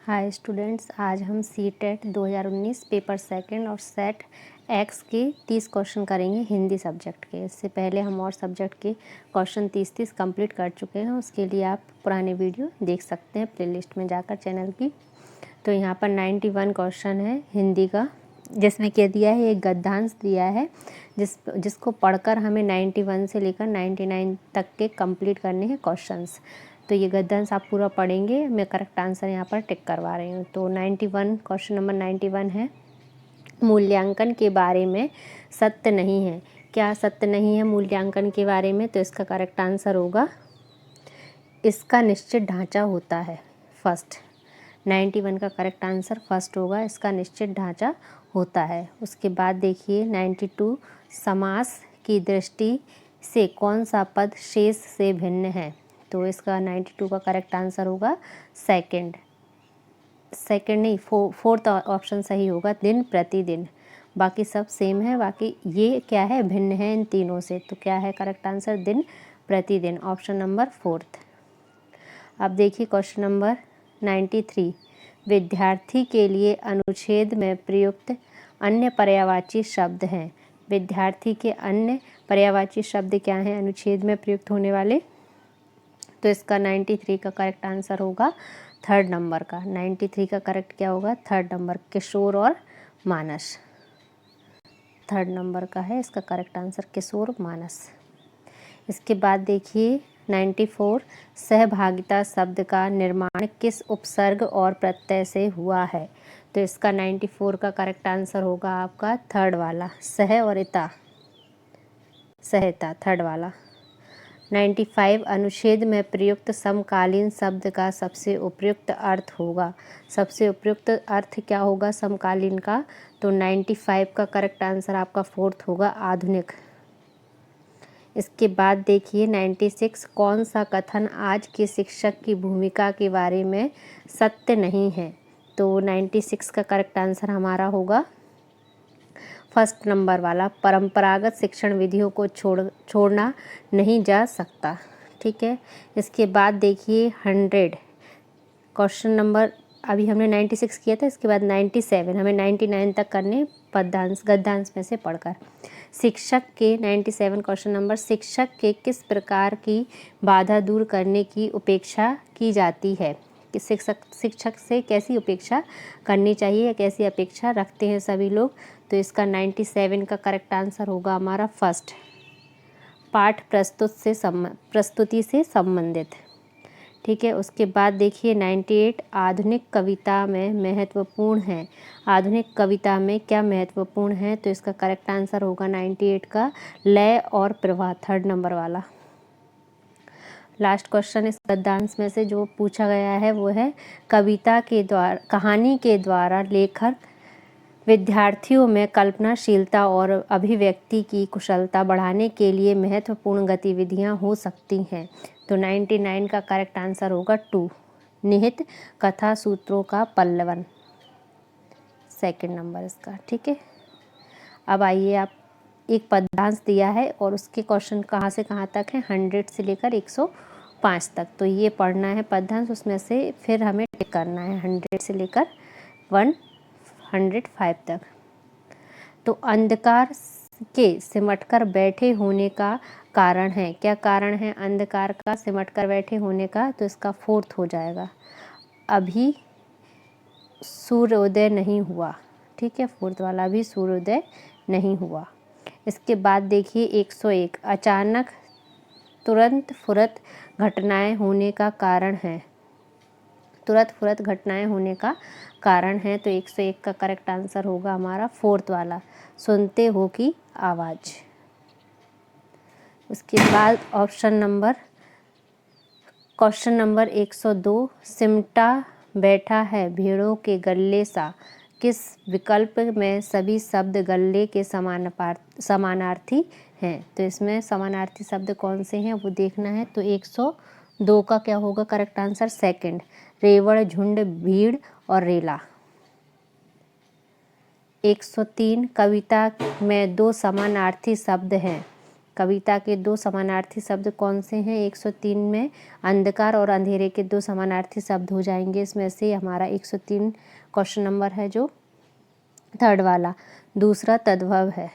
Hi students, आज हम CTET 2019 paper second और सेट एक्स के 30 क्वेश्चन करेंगे हिंदी सब्जेक्ट के। इससे पहले हम और सब्जेक्ट के क्वेश्चन 30 कंप्लीट कर चुके हैं। उसके लिए आप पुराने वीडियो देख सकते हैं प्लेलिस्ट में जाकर चैनल की। तो यहाँ पर 91 क्वेश्चन है हिंदी का, जिसमें क्या दिया है, एक गद्यांश दिया है जिसको पढ़कर हमें 91 से लेकर 99 तक के कंप्लीट करने हैं क्वेश्चंस। तो ये गद्यांश आप पूरा पढ़ेंगे, मैं करेक्ट आंसर यहाँ पर टिक करवा रही हूँ। तो 91 क्वेश्चन नंबर 91 है, मूल्यांकन के बारे में सत्य नहीं है। क्या सत्य नहीं है मूल्यांकन के बारे में? तो इसका करेक्ट आंसर होगा इसका निश्चित ढांचा होता है। फर्स्ट 91 का करेक्ट आंसर फर्स्ट होगा, इसका निश्चित ढांचा होता है। उसके बाद देखिए 92, समास की दृष्टि से कौन सा पद शेष से भिन्न है? तो इसका 92 का करेक्ट आंसर होगा सेकंड नहीं, फोर्थ ऑप्शन सही होगा, दिन प्रतिदिन। बाकी सब सेम है, बाकी ये क्या है, भिन्न है इन तीनों से। तो क्या है करेक्ट आंसर? दिन प्रतिदिन, ऑप्शन नंबर फोर्थ। अब देखिए क्वेश्चन नंबर 93, विद्यार्थी के लिए अनुच्छेद में प्रयुक्त अन्य पर्यायवाची शब्द हैं। विद्यार्थी के अन्य पर्यायवाची शब्द क्या हैं अनुच्छेद में प्रयुक्त होने वाले? तो इसका 93 का करेक्ट आंसर होगा थर्ड नंबर का। 93 का करेक्ट क्या होगा? थर्ड नंबर, किशोर और मानस। थर्ड नंबर का है इसका करेक्ट आंसर, किशोर मानस। इसके बाद देखिए 94, सहभागिता शब्द का निर्माण किस उपसर्ग और प्रत्यय से हुआ है? तो इसका 94 का करेक्ट आंसर होगा आपका थर्ड वाला, सह और इता, सहता, थर्ड वाला। 95, अनुच्छेद में प्रयुक्त समकालीन शब्द का सबसे उपयुक्त अर्थ होगा। सबसे उपयुक्त अर्थ क्या होगा समकालीन का? तो 95 का करेक्ट आंसर आपका फोर्थ होगा, आधुनिक। इसके बाद देखिए 96, कौन सा कथन आज के शिक्षक की भूमिका के बारे में सत्य नहीं है? तो 96 का करेक्ट आंसर हमारा होगा फर्स्ट नंबर वाला, परंपरागत शिक्षण विधियों को छोड़ना नहीं जा सकता। ठीक है। इसके बाद देखिए 100, क्वेश्चन नंबर अभी हमने 96 किया था, इसके बाद 97, हमें 99 तक करने पद्यांश गद्यांश में से पढ़कर। शिक्षक के 97 क्वेश्चन नंबर, शिक्षक के किस प्रकार की बाधा दूर करने की उपेक्षा की जाती है? कि शिक्षक से कैसी उपेक्षा करनी चाहिए या कैसी अपेक्षा रखते हैं सभी लोग? तो इसका 97 का करेक्ट आंसर होगा हमारा फर्स्ट, पाठ प्रस्तुति से संबंधित। ठीक है। उसके बाद देखिए 98, आधुनिक कविता में महत्वपूर्ण है। आधुनिक कविता में क्या महत्वपूर्ण है? तो इसका करेक्ट आंसर होगा 98 का लय और प्रवाह, थर्ड नंबर वाला। लास्ट क्वेश्चन इस गद्यांश में से जो पूछा गया है वो है, कहानी के द्वारा लेखक विद्यार्थियों में कल्पनाशीलता और अभिव्यक्ति की कुशलता बढ़ाने के लिए महत्वपूर्ण गतिविधियां हो सकती हैं। तो 99 का करेक्ट आंसर होगा 2, निहित कथा सूत्रों का पल्लवन, सेकंड नंबर इसका। ठीक है। अब आइए, आप एक पद्यांश दिया है और उसके क्वेश्चन कहाँ से कहाँ तक हैं, 100 से लेकर 105 तक। तो ये पढ़ना है पद्यांश, उसमें से फिर हमें टिक करना है 100 से लेकर 105 तक। तो अंधकार के सिमटकर बैठे होने का कारण है, क्या कारण है अंधकार का सिमटकर बैठे होने का? तो इसका फोर्थ हो जाएगा, अभी सूर्योदय नहीं हुआ। ठीक है, फोर्थ वाला, अभी सूर्योदय नहीं हुआ। इसके बाद देखिए 101, अचानक तुरंत फुरत घटनाएं होने का कारण है। तुरंत फुरत घटनाएं होने का कारण है। तो 101 का करेक्ट आंसर होगा हमारा फोर्थ वाला, सुनते हो की आवाज़। उसके बाद क्वेश्चन नंबर 102, सिमटा बैठा है भेड़ों के गले सा, किस विकल्प में सभी शब्द गले के समानार्थी हैं? तो इसमें समानार्थी शब्द कौन से हैं वो देखना है। तो 102 का क्या होगा करेक्ट आंसर? सेकंड, रेवड़, झुंड, भीड़ और रेला। 103, कविता में दो समानार्थी शब्द हैं। कविता के दो समानार्थी शब्द कौन से हैं? 103 में अंधकार और अंधेरे के दो समानार्थी शब्द हो जाएंगे। इसमें से हमारा 103 क्वेश्चन नंबर है जो थर्ड वाला, दूसरा तद्भव है।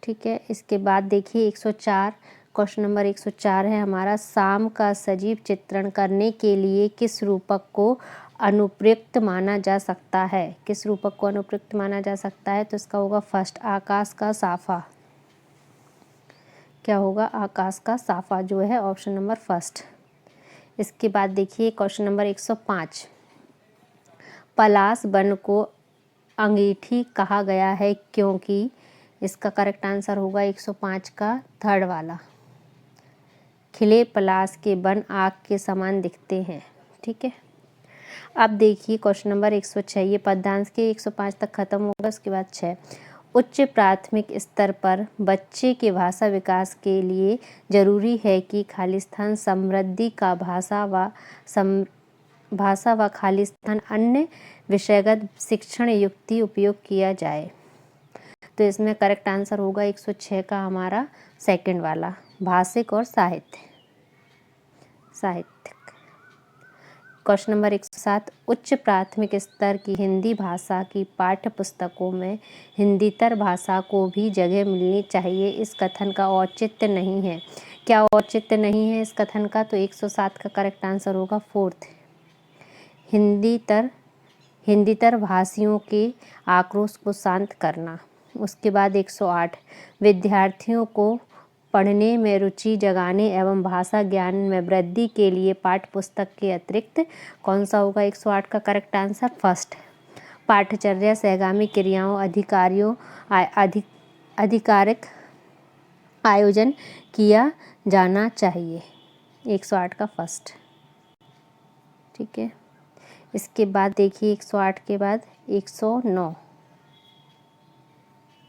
ठीक है, इसके बाद देखिए 104 क्वेश्चन नंबर 104 है हमारा, शाम का सजीव चित्रण करने के लिए किस रूपक को अनुप्रयुक्त माना जा सकता है? किस रूपक को अनुप्रयुक्त माना जा सकता है? तो इसका होगा फर्स्ट, आकाश का साफा। क्या होगा? आकाश का साफा जो है ऑप्शन नंबर फर्स्ट। इसके बाद देखिए क्वेश्चन नंबर 105, पलाश वन को अंगीठी कहा गया है क्योंकि? इसका करेक्ट आंसर होगा 105 का थर्ड वाला, खिले पलाश के वन आग के समान दिखते हैं। ठीक है, अब देखिए क्वेश्चन नंबर 106, ये पद्यांश के 105 तक खत्म होगा। उसके बाद 6, उच्च प्राथमिक स्तर पर बच्चे के भाषा विकास के लिए जरूरी है कि खालिस्तान समृद्धि का भाषा व खालिस्तान अन्य विषयगत शिक्षण युक्ति उपयोग किया जाए। तो इसमें करेक्ट आंसर होगा 106 का हमारा सेकंड वाला, भाषिक और साहित्यिक। क्वेश्चन नंबर 107, उच्च प्राथमिक स्तर की हिंदी भाषा की पाठ्य पुस्तकों में हिंदीतर भाषा को भी जगह मिलनी चाहिए, इस कथन का औचित्य नहीं है। क्या औचित्य नहीं है इस कथन का? तो 107 का करेक्ट आंसर होगा फोर्थ, हिंदीतर भाषियों के आक्रोश को शांत करना। उसके बाद 108, विद्यार्थियों को पढ़ने में रुचि जगाने एवं भाषा ज्ञान में वृद्धि के लिए पाठ्य पुस्तक के अतिरिक्त कौन सा होगा? 108 का करेक्ट आंसर फर्स्ट, पाठ्यचर्या सहगामी क्रियाओं आधिकारिक आयोजन किया जाना चाहिए। 108 का फर्स्ट। ठीक है, इसके बाद देखिए 108 के बाद 109,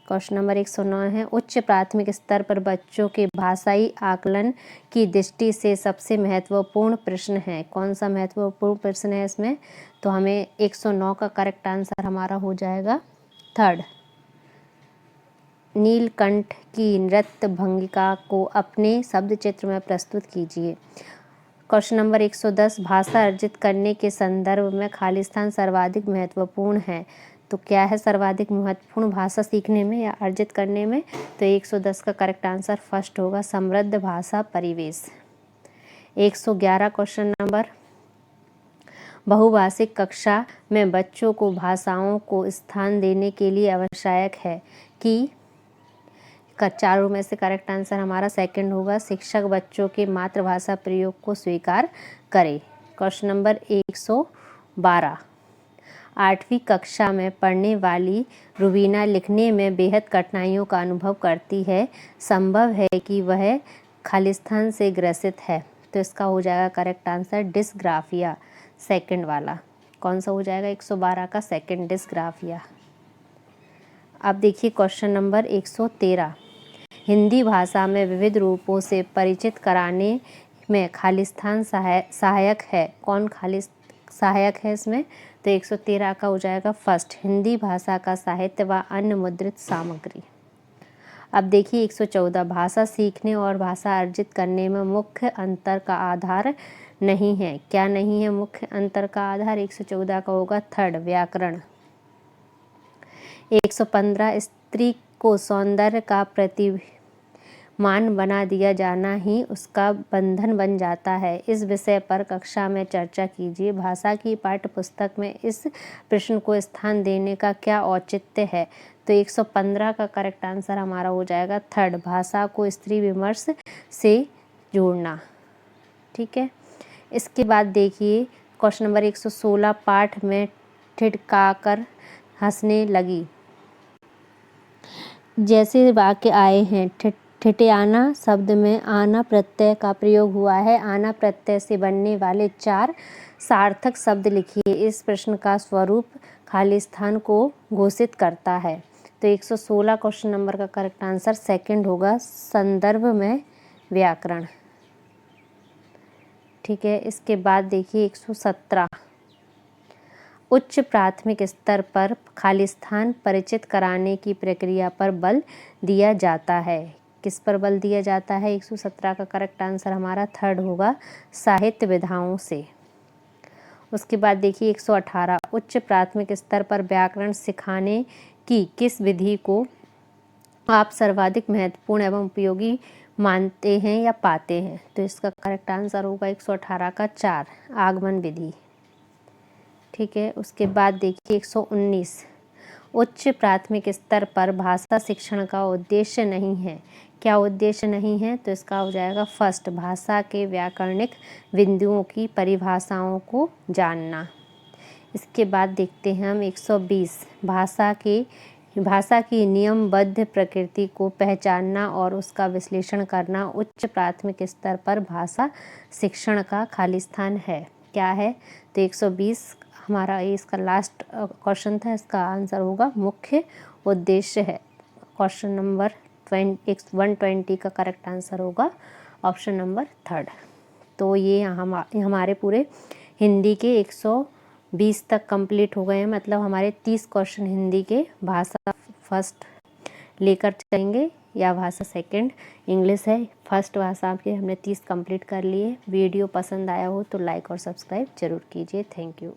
क्वेश्चन नंबर 109 है, उच्च प्राथमिक स्तर पर बच्चों के भाषाई आकलन की दृष्टि से सबसे महत्वपूर्ण प्रश्न है। कौन सा महत्वपूर्ण प्रश्न है इसमें? तो हमें 109 का करेक्ट आंसर हमारा हो जाएगा थर्ड, नीलकंठ की नृत्य भंगिका को अपने शब्द चित्र में प्रस्तुत कीजिए। क्वेश्चन नंबर 110, भाषा अर्जित करने के संदर्भ में खालिस्तान सर्वाधिक महत्वपूर्ण है। तो क्या है सर्वाधिक महत्वपूर्ण भाषा सीखने में या अर्जित करने में? तो 110 का करेक्ट आंसर फर्स्ट होगा, समृद्ध भाषा परिवेश। 111 क्वेश्चन नंबर, बहुभाषिक कक्षा में बच्चों को भाषाओं को स्थान देने के लिए आवश्यक है कि? चारों में से करेक्ट आंसर हमारा सेकंड होगा, शिक्षक बच्चों के मातृभाषा प्रयोग को स्वीकार करे। क्वेश्चन नंबर 112, 8वीं कक्षा में पढ़ने वाली रुबीना लिखने में बेहद कठिनाइयों का अनुभव करती है, संभव है कि वह खालिस्तान से ग्रसित है। तो इसका हो जाएगा करेक्ट आंसर डिस्ग्राफिया, सेकंड वाला। कौन सा हो जाएगा? 112 का सेकंड, डिस्ग्राफिया। अब देखिए क्वेश्चन नंबर 113, हिंदी भाषा में विविध रूपों से परिचित कराने में खालिस्तान सहायक है। कौन सहायक है इसमें? तो 113 का हो जाएगा फर्स्ट, हिंदी भाषा का साहित्य व अन्य मुद्रित सामग्री। अब देखिए 114, भाषा सीखने और भाषा अर्जित करने में मुख्य अंतर का आधार नहीं है। क्या नहीं है मुख्य अंतर का आधार? 114 का होगा थर्ड, व्याकरण। 115, स्त्री को सौंदर्य का प्रतिमान बना दिया जाना ही उसका बंधन बन जाता है, इस विषय पर कक्षा में चर्चा कीजिए। भाषा की पाठ्य पुस्तक में इस प्रश्न को स्थान देने का क्या औचित्य है? तो 115 का करेक्ट आंसर हमारा हो जाएगा थर्ड, भाषा को स्त्री विमर्श से जोड़ना। ठीक है, इसके बाद देखिए क्वेश्चन नंबर 116, पाठ में ठिठकाकर हंसने लगी जैसे वाक्य आए हैं। ठिठियाना शब्द में आना प्रत्यय का प्रयोग हुआ है। आना प्रत्यय से बनने वाले 4 सार्थक शब्द लिखिए। इस प्रश्न का स्वरूप खालिस्तान को घोषित करता है। तो 116 क्वेश्चन नंबर का करेक्ट आंसर सेकंड होगा, संदर्भ में व्याकरण। ठीक है, इसके बाद देखिए 117, उच्च प्राथमिक स्तर पर खालिस्तान परिचित कराने की प्रक्रिया पर बल दिया जाता है। किस पर बल दिया जाता है? 117 का करेक्ट आंसर हमारा थर्ड होगा, साहित्य विधाओं से। उसके बाद देखिए 118, उच्च प्राथमिक स्तर पर व्याकरण सिखाने की किस विधि को आप सर्वाधिक महत्वपूर्ण एवं उपयोगी मानते हैं या पाते हैं? तो इसका करेक्ट आंसर होगा 118 का 4, आगमन विधि। ठीक है। उसके बाद देखिए 119, उच्च प्राथमिक स्तर पर भाषा शिक्षण का उद्देश्य नहीं है। क्या उद्देश्य नहीं है? तो इसका हो जाएगा फर्स्ट, भाषा के व्याकरणिक बिंदुओं की परिभाषाओं को जानना। इसके बाद देखते हैं हम 120, भाषा की नियमबद्ध प्रकृति को पहचानना और उसका विश्लेषण करना उच्च प्राथमिक स्तर पर भाषा शिक्षण का खाली स्थान है। क्या है? तो 120 हमारा इसका लास्ट क्वेश्चन था, इसका आंसर होगा मुख्य उद्देश्य है। क्वेश्चन नंबर 120 का करेक्ट आंसर होगा ऑप्शन नंबर थर्ड। तो ये हमारे पूरे हिंदी के 120 तक कंप्लीट हो गए हैं, मतलब हमारे 30 क्वेश्चन हिंदी के भाषा फर्स्ट लेकर चलेंगे या भाषा सेकंड, इंग्लिश है फर्स्ट भाषा के हमने 30 कंप्लीट कर लिए। वीडियो पसंद आया हो तो लाइक और सब्सक्राइब जरूर कीजिए। Thank you.